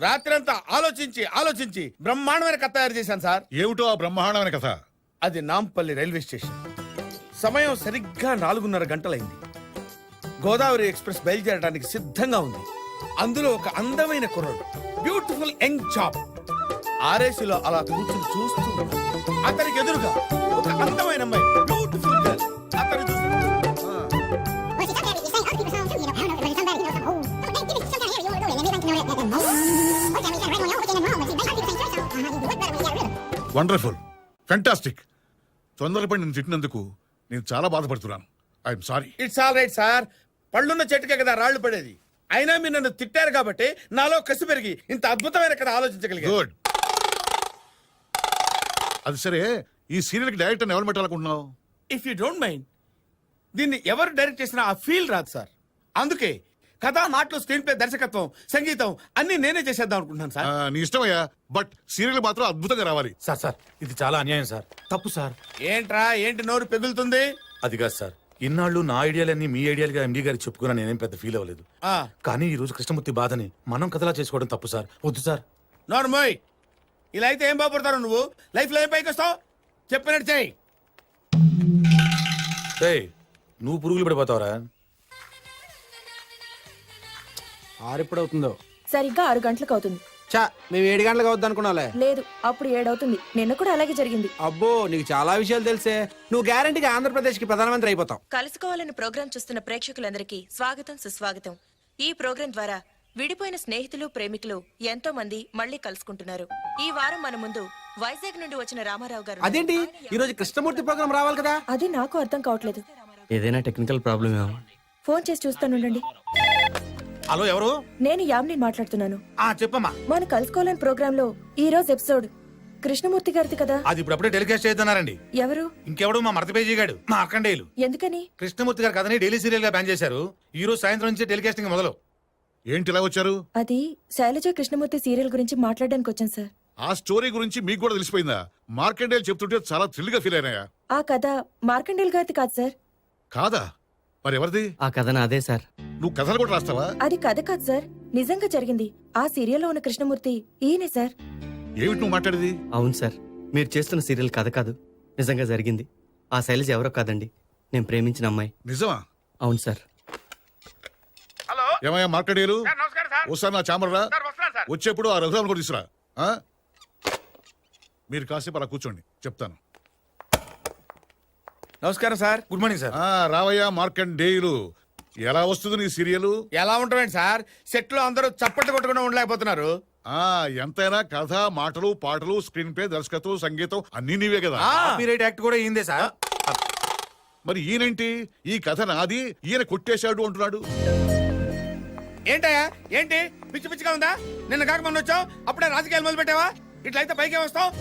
Speaker 10: రాత్రంతా ఆలోచించి బ్రహ్మాండమైన కథ తయారు చేశాను సార్.
Speaker 9: ఏమిటో ఆ బ్రహ్మాండమైన కథ?
Speaker 10: అది నాంపల్లి రైల్వే స్టేషన్. సమయం సరిగ్గా 4:30 గంటలైంది. గోదావరి ఎక్స్ప్రెస్ బయలుదేరడానికి సిద్ధంగా ఉంది. అందులో ఒక అందమైన కుర్రాడు, బ్యూటిఫుల్ యంగ్ చాప్, ఆర్ఏసీలో అలా కూర్చుని చూస్తూ ఉన్నాడు. అతనికి ఎదురుగా ఒక అందమైన అమ్మాయి, బ్యూటిఫుల్ గర్ల్, అతను చూస్తూ.
Speaker 9: Wonderful, fantastic. తొందరపడి నేను తిట్టినందుకు నేను చాలా బాధపడుతున్నాను. I'm sorry.
Speaker 10: It's all right sir, పళ్ళున్న చెట్టుకే కదా రాళ్లు పడేది. అయినా మీరు నన్ను తిట్టారు కాబట్టి నాలో కసి పెరిగి ఇంత అద్భుతమైన కథ ఆలోచించగలిగాను.
Speaker 9: గుడ్. అది సరే, ఈ సీరియల్ కి డైరెక్టర్ ఎవరు పెట్టాలనుకుంటున్నావు?
Speaker 10: ఇఫ్ యూ డోంట్ మైండ్, దీన్ని ఎవరు డైరెక్ట్ చేసినా ఆ ఫీల్ రాదు సార్. అందుకే కథ, మాటలు, స్క్రీన్ ప్లే, దర్శకత్వం, సంగీతం అన్ని నేనే చేసేద్దాం అనుకుంటున్నాను సార్.
Speaker 9: నీ ఇష్టమయ్యా, బట్ సీరియల్ మాత్రం అద్భుతంగా రావాలి.
Speaker 13: సార్ ఇది చాలా అన్యాయం సార్. తప్పు సార్.
Speaker 10: ఏంట్రా, ఏంటి నోరు పెగులుతుంది?
Speaker 13: అది కాదు సార్, ఇన్నాళ్ళు నా ఐడియాలన్నీ మీ ఐడియాలుగా ఎండి గారికి చెప్పుకున్నా నేనేం పెద్ద ఫీల్ అవ్వలేదు.
Speaker 10: ఆ,
Speaker 13: కానీ ఈ రోజు కృష్ణమూర్తి బాధని మనం కథలా చేసుకోవడం తప్పు సార్. వద్దు సార్.
Speaker 10: నోర్మోయ్, ఇలా అయితే ఏం బాగుపడతారు నువ్వు? లైఫ్ లో ఏం పైకి వస్తావు? చెప్పినట్టు చెయ్యి.
Speaker 13: ఏయ్, నువ్వు పురుగులు పడిపోతావరా?
Speaker 2: ఆరిప్పుడవుతుందో
Speaker 5: సరిగ్గా 6 గంటలకు అవుతుంది.
Speaker 2: చా, మేము 7 గంటలకు అవుద్ది అనుకున్నాలే.
Speaker 5: లేదు, అప్పుడు 7 అవుతుంది. నిన్న కూడా అలాగే జరిగింది.
Speaker 2: అబ్బో, నీకు చాలా విషయాలు తెలుసే. నువ్వు గ్యారంటీగా ఆంధ్రప్రదేశ్ కి ప్రధానమంత్రి అయిపోతావు.
Speaker 14: కలుసుకోవాలని ప్రోగ్రాం చూస్తున్న ప్రేక్షకులందరికీ స్వాగతం, సుస్వాగతం. ఈ ప్రోగ్రాం ద్వారా విడిపోయిన స్నేహితులు, ప్రేమికులు ఎంతో మంది మళ్ళీ కలుసుకుంటున్నారు. ఈ వారం మన ముందు వైజాగ్ నుండి వచ్చిన రామారావు గారు.
Speaker 2: అదేంటి, ఈ రోజు కృష్ణమూర్తి ప్రోగ్రామ్ రావాలి కదా?
Speaker 5: అది నాకు అర్థం కావట్లేదు.
Speaker 3: ఏదైనా టెక్నికల్ ప్రాబ్లమ్ ఏమో.
Speaker 5: ఫోన్ చేసి చూస్తానుండండి.
Speaker 13: హలో, ఎవరు?
Speaker 5: నేను యామ్ని మాట్లాడుతున్నాను.
Speaker 13: చెప్పమ్మా.
Speaker 5: మన కలుసుకోవాలని ప్రోగ్రామ్ లో ఈ రోజు ఎపిసోడ్ కృష్ణమూర్తి గారిది కదా?
Speaker 13: అది ఇప్పుడు అప్పుడే టెలికాస్ట్ చేస్తున్నారండి.
Speaker 5: ఎవరు?
Speaker 13: ఇంకెవడు, మా మరత పేజీ గాడు, మా అక్కండేయులు.
Speaker 5: ఎందుకని?
Speaker 13: కృష్ణమూర్తి గారి కథని డైలీ సీరియల్ గా బ్యాన్ చేశారు. ఈ రోజు సాయంత్రం నుంచి టెలికాస్టింగ్ మొదలు.
Speaker 9: ఏంటి ఇలా వచ్చారు?
Speaker 5: అది శైలజ కృష్ణమూర్తి సీరియల్ గురించి మాట్లాడడానికి వచ్చాను సార్.
Speaker 9: ఆ స్టోరీ గురించి మీకు కూడా తెలిసిపోయిందా? మార్కండేయులు చెప్తుంటే చాలా థ్రిల్ గా ఫీల్ అయినాయా?
Speaker 5: ఆ కథ మార్కండేయులు గారిది కాదు సార్.
Speaker 9: కాదా? మరి ఎవరిది?
Speaker 3: ఆ కథ నాదే సార్.
Speaker 9: నువ్వు కథలు కూడా రాస్తావా?
Speaker 5: అది కథ కాదు సార్, నిజంగా జరిగింది. ఆ సీరియల్లో ఉన్న కృష్ణమూర్తి ఈయనే సార్.
Speaker 9: ఏమిటి నువ్వు మాట్లాడేది?
Speaker 3: అవును సార్, మీరు చేస్తున్న సీరియల్ కథ కాదు, నిజంగా జరిగింది. ఆ శైలజ ఎవరో కాదండి, నేను ప్రేమించిన అమ్మాయి.
Speaker 9: నిజమా?
Speaker 3: అవును సార్.
Speaker 10: హలో,
Speaker 9: ఏమయ్యా మార్కండేయులు,
Speaker 10: సార్, నమస్కారం సార్.
Speaker 9: ఒకసారి నా చాంబర్ రా.
Speaker 10: సార్, వస్తున్నాను సార్.
Speaker 9: వచ్చేప్పుడు ఆ రఘురామ్ కూడా తీసురా. ఆ? మీరు కాసేపు అలా కూర్చోండి, చెప్తాను.
Speaker 10: నమస్కారం సార్.
Speaker 13: Good morning sir.
Speaker 9: రావయ్యా మార్కండేయులు, ఎలా వస్తుంది నీ సీరియల్?
Speaker 10: ఎలా ఉంటామేంటి సార్, సెట్ లో అందరూ చప్పట్లు కొట్టకుండా ఉండలేకపోతున్నారు.
Speaker 9: ఎంతైనా కథ, మాటలు, పాటలు, స్క్రీన్ ప్లే, దర్శకత్వం, సంగీతం అన్ని నీవే కదా.
Speaker 13: కాపీరైట్ యాక్ట్ కూడా అయిందే సార్.
Speaker 9: మరి ఈయనేంటి, ఈ కథ నాది, ఈయన కొట్టేశాడు అంటున్నాడు.
Speaker 10: ఏంటయ్యా, ఏంటి పిచ్చి పిచ్చిగా ఉందా? నిన్న కాక మొన్న వచ్చావు, అప్పుడే రాజకీయాలు మొదలు పెట్టావా? ఇట్లయితే పైకే వస్తావు.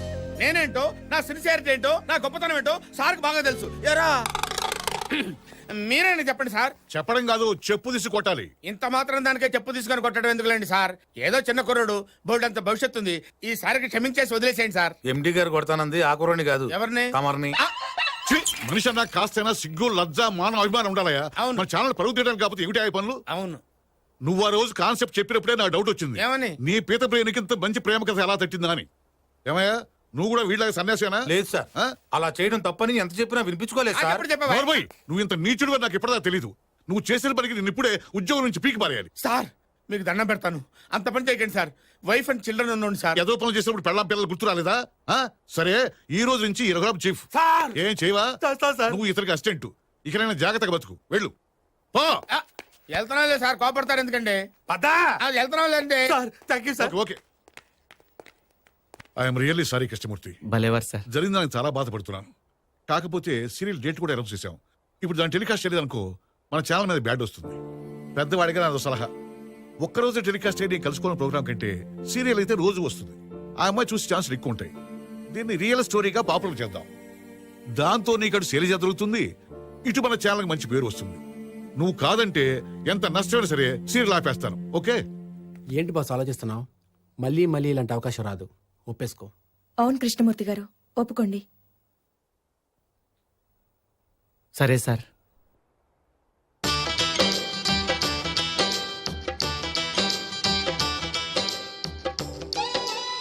Speaker 10: నేనేంటో, నా సిన్సియారిటీ ఏంటో, నా గొప్పతనం ఏంటో సార్కి బాగా తెలుసు. ఎరా మీరేనా చెప్పండి సార్.
Speaker 9: చెప్పడం కాదు, చెప్పు తీసి కొట్టాలి.
Speaker 10: ఇంత మాత్రం దానికే చెప్పు తీసుకొని కొట్టడం ఎందుకులేండి సార్? ఏదో చిన్న కుర్రాడు, బోల్డ్ అంత భవిష్యత్తు ఉంది. ఈసారికి క్షమించేసి వదిలేసేయండి సార్.
Speaker 13: ఎండి గారు కొడతానంది ఆ కుర్రని కాదు.
Speaker 10: ఎవరిని?
Speaker 13: తమర్ని.
Speaker 9: ఛీ, మనిషి అన్నా కాస్తైనా సిగ్గు, లజ్జ, మానం, అభిమానం ఉండాలయా?
Speaker 10: అవును.
Speaker 9: మన ఛానల్ పరుగు తీయడానికి కాకపోతే ఏమిటి ఆ పనులు?
Speaker 10: అవును.
Speaker 9: నువ్వు ఆ రోజు కాన్సెప్ట్ చెప్పినప్పుడే నాకు డౌట్ వచ్చింది.
Speaker 10: ఏమని?
Speaker 9: నీ పీత ప్రేమికి ఇంత మంచి ప్రేమ కథ ఎలా తట్టిందా అని. ఏమయ్యా, నువ్వు కూడా వీళ్ళకి సన్యాసేనా?
Speaker 13: లేదు సార్, అలా చేయడం తప్పని ఎంత చెప్పినా వినిపించుకోలేదు సార్.
Speaker 10: ఎప్పుడు చెప్పావా?
Speaker 9: నోర్మోయ్, నువ్వు ఇంత నీచుడుగా నాకు ఎప్పటిదా తెలీదు. నువ్వు చేసిన పనికి నేను ఇప్పుడే ఉద్యోగం నుంచి పీకి పారేయాలి.
Speaker 10: సార్, మీకు దండం పెడతాను, అంత పని చేయకండి సార్. వైఫ్ అండ్ చిల్డ్రన్ ఉండండి సార్.
Speaker 9: ఏదో పనులు చేసినప్పుడు పెళ్ళాం పిల్లలు గుర్తు రాలేదా? సరే, ఈ రోజు నుంచి ఈ రఘురామ్ చీఫ్.
Speaker 10: సార్,
Speaker 9: ఏం చేయవా?
Speaker 10: సార్.
Speaker 9: నువ్వు ఇతనికి అసిస్టెంట్. ఇకనైనా జాగ్రత్తగా బతుకు, వెళ్ళు. పో.
Speaker 10: వెళ్తున్నాలే సార్, కోపడతారు ఎందుకండి? వెళ్తున్నాంలేండి.
Speaker 9: Okay. I'm really sorry Krishnamurthy.
Speaker 3: భలేవారు సార్.
Speaker 9: జరిగిన దానికి చాలా బాధపడుతున్నాను. కాకపోతే సీరియల్ డేట్ కూడా అనౌన్స్ చేశాం. ఇప్పుడు దాన్ని టెలికాస్ట్ చేయలేదు అనుకో, మన ఛానల్ మీద బ్యాడ్ వస్తుంది. పెద్దవాడిగా నాదో సలహా, ఒక్కరోజు టెలికాస్ట్ అయ్యి కలుసుకోవడం ప్రోగ్రామ్ కంటే సీరియల్ అయితే రోజు వస్తుంది. ఆ అమ్మాయి చూసి ఛాన్సులు ఎక్కువ ఉంటాయి. దీన్ని రియల్ స్టోరీగా పాపులర్ చేద్దాం. దాంతో నీకు అటు శైలజ దొరుకుతుంది, ఇటు మన ఛానల్కి మంచి పేరు వస్తుంది. నువ్వు కాదంటే ఎంత నష్టమైనా సరే సీరియల్ ఆపేస్తాను. ఓకే?
Speaker 2: ఏంటి బాస్ ఆలోచిస్తున్నావు? మళ్ళీ మళ్ళీ ఇలాంటి అవకాశం రాదు, ఒప్పేసుకో.
Speaker 5: అవును కృష్ణమూర్తి గారు, ఒప్పుకోండి.
Speaker 3: సరే సార్.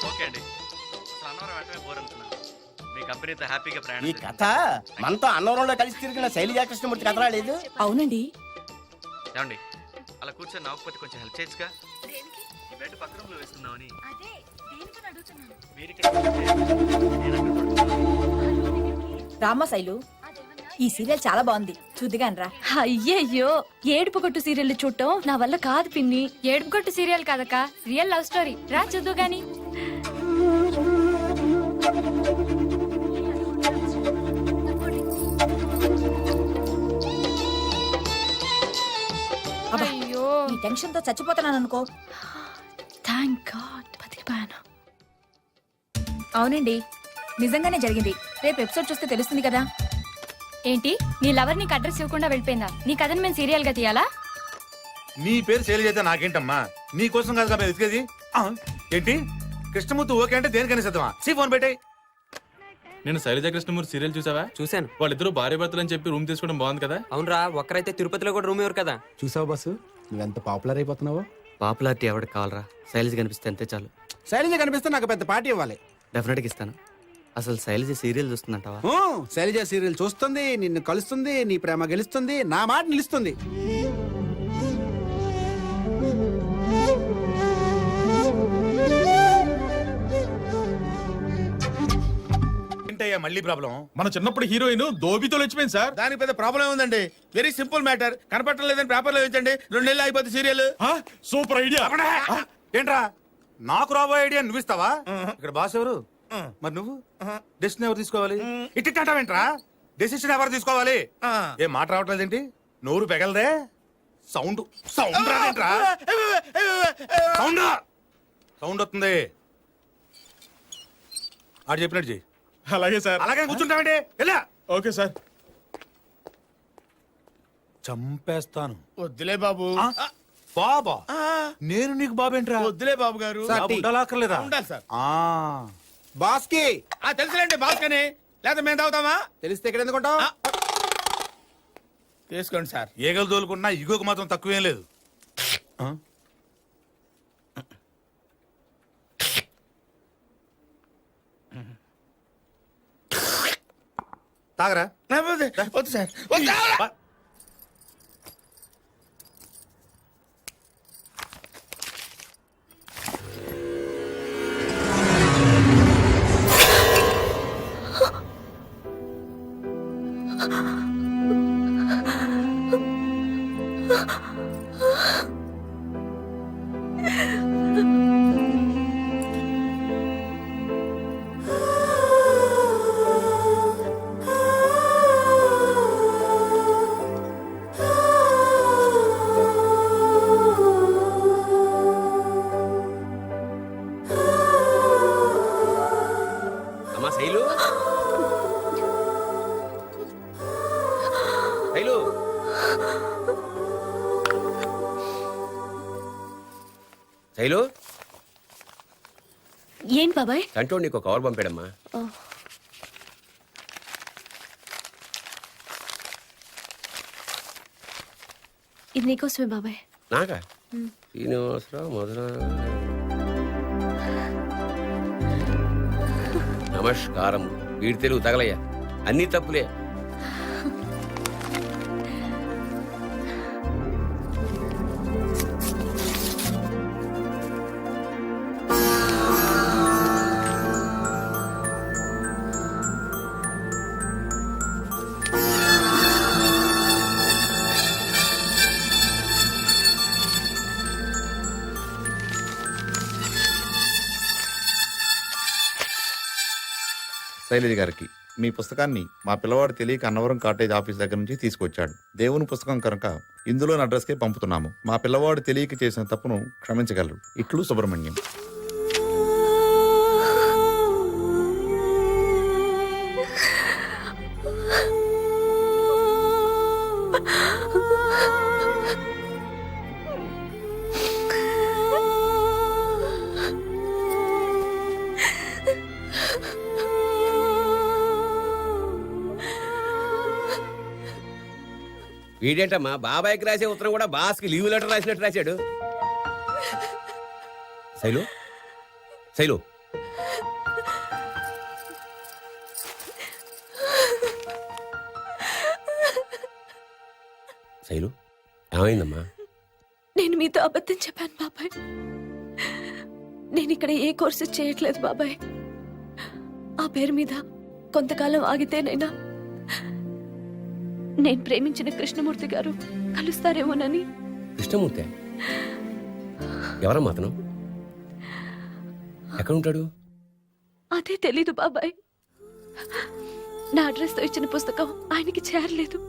Speaker 3: ఓకే అండి, అన్నవరం వెంటనే బోర్ అనుకున్నాను. మీ కంపెనీతో హ్యాపీగా ప్రయాణం.
Speaker 11: ఈ కథ మనతో అన్నవరంలో కలిసి తిరిగిన శైలజా కృష్ణమూర్తి కథ రాలేదు?
Speaker 5: అవునండి.
Speaker 3: ఏమండి, అలా కూర్చొని నవ్వకపోతే కొంచెం హెల్ప్ చేయొచ్చుగా? ఈ బెడ్ పక్క రూమ్లో వేసుకుందామని. మీరు ఇక్కడ
Speaker 4: రామ్మా శైలు, ఈ సీరియల్ చాలా బాగుంది, చూద్దిగానరా.
Speaker 5: అయ్యయ్యో, ఏడుపు కొట్టు సీరియల్ చూడటం నా వల్ల కాదు పిన్ని.
Speaker 14: ఏడుపు కొట్టు సీరియల్ కదక, రియల్ లవ్ స్టోరీ. రా చూద్దు గాని. అయ్యో,
Speaker 4: ఈ టెన్షన్ తో చచ్చిపోతున్నాను అనుకో.
Speaker 5: థ్యాంక్ గాడ్ బతికిపోయాను.
Speaker 4: అవునండి, నిజంగానే జరిగింది. రేపు ఎపిసోడ్ చూస్తే తెలుస్తుంది కదా.
Speaker 5: ఏంటి నీ లవర్ నీకు అడ్రస్ ఇవ్వకుండా వెళ్ళిపోయిందా? నీ కథను మేము సీరియల్ గా తీయాలా?
Speaker 13: నీ పేరు శైలజ అయితే నాకేంటమ్మా, నీ కోసం కాదుగా మేము వెతికేది. ఏంటి కృష్ణమూర్తి ఓకే అంటే దేనికైనా సిద్ధమా? ఫోన్ పెట్టాయి.
Speaker 15: నేను శైలజ కృష్ణమూర్తి సీరియల్ చూసావా?
Speaker 3: చూశాను.
Speaker 15: వాళ్ళిద్దరూ భార్య భర్తలు అని చెప్పి రూమ్ తీసుకోవడం బాగుంది కదా.
Speaker 3: అవునరా, ఒక్కరైతే తిరుపతిలో కూడా రూమ్ ఎవరు కదా.
Speaker 2: చూసావు బస్సు, నువ్వెంత పాపులర్ అయిపోతున్నావో.
Speaker 3: పాపులారిటీ ఎవరికి కావాలరా? శైలజ కనిపిస్తే అంతే చాలు.
Speaker 2: శైలజ కనిపిస్తే నాకు పెద్ద పార్టీ ఇవ్వాలి.
Speaker 3: డెఫినెట్గా ఇస్తాను. అసలు శైలజ సీరియల్ చూస్తుందంటావా?
Speaker 2: శైలజ సీరియల్ చూస్తుంది, నిన్ను కలుస్తుంది, నీ ప్రేమ గెలుస్తుంది, నా మాట నిలుస్తుంది.
Speaker 13: ఏంటయ్యా మళ్ళీ ప్రాబ్లం?
Speaker 15: మన చిన్నప్పుడు హీరోయిన్ దోబితో లేచిపోయింది సార్.
Speaker 10: దానికి పెద్ద ప్రాబ్లం ఏముందండి? Very simple matter. కనపట్టలేదని పేపర్లో వేయించండి, 2 నెలలు అయిపోతుంది సీరియల్.
Speaker 15: Super idea.
Speaker 13: ఏంట్రా నాకు రాబోయే ఐడియా నువ్వు ఇస్తావా? ఇక్కడ బాస్ ఎవరు? మరి నువ్వు డెసిషన్ ఎవరు తీసుకోవాలి? ఇట్టింటావేంట్రా? డెసిషన్ ఎవరు తీసుకోవాలి? ఏం మాట రావట్లేదేంటి? నోరు పెగలదే. సౌండ్ సౌండ్ రాదేంట్రా? సౌండ్ సౌండ్ వస్తుంది. ఆడు చెప్పినట్టు చెయ్యి.
Speaker 15: అలాగే సార్.
Speaker 13: అలాగే కూర్చుంటావేంటి? ఎలా?
Speaker 15: Okay sir.
Speaker 13: చంపేస్తాను.
Speaker 10: వద్దులే బాబు.
Speaker 13: బాబా నేను నీకు బాబేంట్రా?
Speaker 10: వద్దులే బాబు గారు.
Speaker 13: ఉండాలక్కర్లేదా?
Speaker 10: ఉండాలి సార్.
Speaker 2: బాస్ కి
Speaker 10: తెలుసులేండి బాస్ కని, లేదా మేము తాగుతామా?
Speaker 2: తెలిస్తే ఇక్కడ ఎందుకుంటావు?
Speaker 10: తీసుకోండి సార్.
Speaker 13: ఏగలు తోలుకున్నా ఇగోకు మాత్రం తక్కువేం లేదు. తాగరా?
Speaker 10: వద్దు సార్. వద్దు.
Speaker 8: అమ్మా శైలు, శైలు, శైలు,
Speaker 5: ఏం బాబాయ్?
Speaker 8: కంటోడు నీకు కవర్ పంపాడమ్మా.
Speaker 5: ఇది నీకోసమే బాబాయ్.
Speaker 8: నాకా? శ్రీనివాసరావు మధుర. నమస్కారం. వీడి తెలుగు తగలయ్యా, అన్ని తప్పులే.
Speaker 16: శైలజ గారికి మీ పుస్తకాన్ని మా పిల్లవాడు తెలియక అన్నవరం కాటేజ్ ఆఫీస్ దగ్గర నుంచి తీసుకొచ్చాడు. దేవుని పుస్తకం కనుక ఇందులోని అడ్రస్కే పంపుతున్నాము. మా పిల్లవాడు తెలియక చేసిన తప్పును క్షమించగలరు. ఇట్లు సుబ్రహ్మణ్యం.
Speaker 8: వీడేంటమ్మా బాబాయ్కి రాసే ఉత్తరం కూడా బాస్కి లీవ్ లెటర్ రాసినట్టు రాశాడు. శైలు, శైలు, శైలు, ఏమైందమ్మా?
Speaker 5: నేను మీతో అబద్ధం చెప్పాను బాబాయ్. నేను ఇక్కడ ఏ కోర్సు చేయట్లేదు బాబాయ్. ఆ పేరు మీద కొంతకాలం ఆగితేనైనా నేను ప్రేమించిన కృష్ణమూర్తి గారు కలుస్తారేమోనని.
Speaker 8: కృష్ణమూర్తి ఎవరమ్మా అతను? ఎక్కడుంటాడు?
Speaker 5: అదే తెలీదు బాబాయ్. నా అడ్రస్ తో ఇచ్చిన పుస్తకం ఆయనకి చేరలేదు.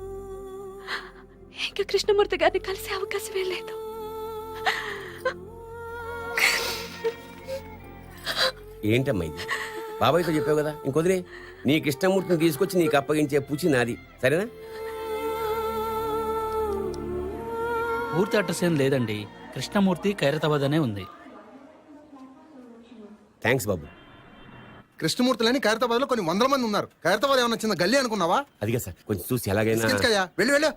Speaker 5: ఇంకా కృష్ణమూర్తి గారిని కలిసే అవకాశమే లేదు.
Speaker 8: ఏంటమ్మా ఇది? బాబాయ్తో చెప్పావు కదా, ఇంకొదిలే. నీ కృష్ణమూర్తిని తీసుకొచ్చి నీకు అప్పగించే పూచి నాది, సరేనా?
Speaker 17: పూర్తి అడ్రస్ ఏం లేదండి, కృష్ణమూర్తి ఖైరతాబాద్ అనే ఉంది.
Speaker 8: థ్యాంక్స్ బాబు.
Speaker 2: కృష్ణమూర్తులని ఖైరతాబాద్ లో కొన్ని వందల మంది ఉన్నారు. ఖైరతాబాద్ ఏమన్నా చిన్న గల్లీ అనుకున్నావా?
Speaker 8: అదిగా సార్, కొంచెం చూసి ఎలాగైనా.
Speaker 2: వెళ్ళి వెళ్ళు.